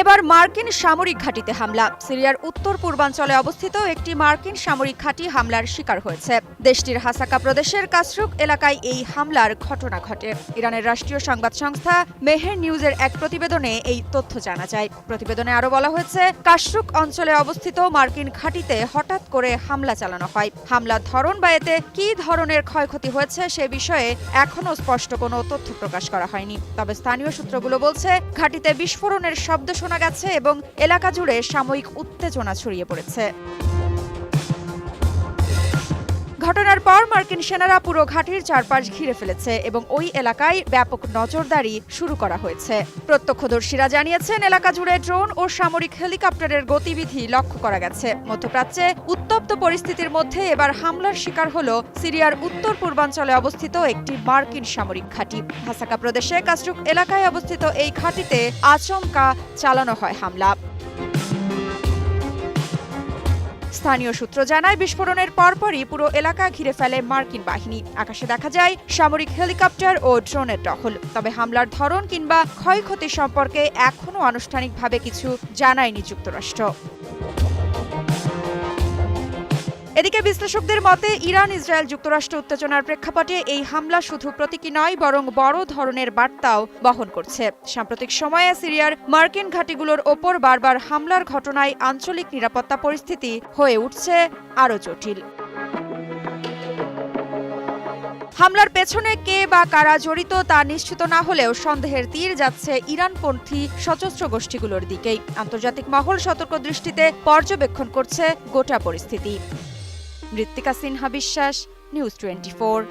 এবার মার্কিন সামরিক ঘাঁটিতে হামলা। সিরিয়ার উত্তর পূর্বাঞ্চলে অবস্থিত একটি মার্কিন সামরিক ঘাঁটি হামলার শিকার হয়েছে। দেশটির হাসাকা প্রদেশের কাসরুক এলাকায় এই হামলার ঘটনা ঘটে। ইরানের রাষ্ট্রীয় সংবাদ সংস্থা মেহের নিউজের এক প্রতিবেদনে এই তথ্য জানা যায়। প্রতিবেদনে আরও বলা হয়েছে, কাসরুক অঞ্চলে অবস্থিত মার্কিন ঘাঁটিতে হঠাৎ করে হামলা চালানো হয়। হামলার ধরন বা এতে কী ধরনের ক্ষয়ক্ষতি হয়েছে সে বিষয়ে এখনও স্পষ্ট কোনো তথ্য প্রকাশ করা হয়নি। তবে স্থানীয় সূত্রগুলো বলছে, ঘাঁটিতে বিস্ফোরণের শব্দ শোনা গেছে এবং এলাকা জুড়ে সাময়িক উত্তেজনা ছড়িয়ে পড়েছে। ঘটনার পর মার্কিন সেনারা পুরো ঘাঁটির চারপাশ ঘিরে ফেলেছে এবং ওই এলাকায় ব্যাপক নজরদারি শুরু করা হয়েছে। প্রত্যক্ষদর্শীরা জানিয়েছেন, এলাকা জুড়ে ড্রোন ও সামরিক হেলিকপ্টারের গতিবিধি লক্ষ্য করা গেছে। মধ্যপ্রাচ্যে উত্তপ্ত পরিস্থিতির মধ্যে এবার হামলার শিকার হল সিরিয়ার উত্তর পূর্বাঞ্চলে অবস্থিত একটি মার্কিন সামরিক ঘাঁটি। হাসাকা প্রদেশে কাসরুক এলাকায় অবস্থিত এই ঘাঁটিতে আচমকা চালানো হয় হামলা। স্থানীয় সূত্র জানায়, বিস্ফোরণের পরপরই পুরো এলাকা ঘিরে ফেলে মার্কিন বাহিনী। আকাশে দেখা যায় সামরিক হেলিকপ্টার ও ড্রোনের টহল। তবে হামলার ধরন কিংবা ক্ষয়ক্ষতি সম্পর্কে এখনও আনুষ্ঠানিকভাবে কিছু জানায়নি যুক্তরাষ্ট্র। এদিকে বিশ্লেষকদের মতে, ইরান ইসরায়েল যুক্তরাষ্ট্র উত্তেজনার প্রেক্ষাপটে এই হামলা শুধু প্রতীকী নয়, বরং বড় ধরনের বার্তাও বহন করছে। সাম্প্রতিক সময়ে সিরিয়ার মার্কিন ঘাঁটিগুলোর ওপর বারবার হামলার ঘটনায় আঞ্চলিক নিরাপত্তা পরিস্থিতি হয়ে উঠছে আরও জটিল। হামলার পেছনে কে বা কারা জড়িত তা নিশ্চিত না হলেও সন্দেহের তীর যাচ্ছে ইরানপন্থী সশস্ত্র গোষ্ঠীগুলোর দিকেই। আন্তর্জাতিক মহল সতর্ক দৃষ্টিতে পর্যবেক্ষণ করছে গোটা পরিস্থিতি। মৃত্তিকা সিনহা বিশ্বাস, নিউজ 24।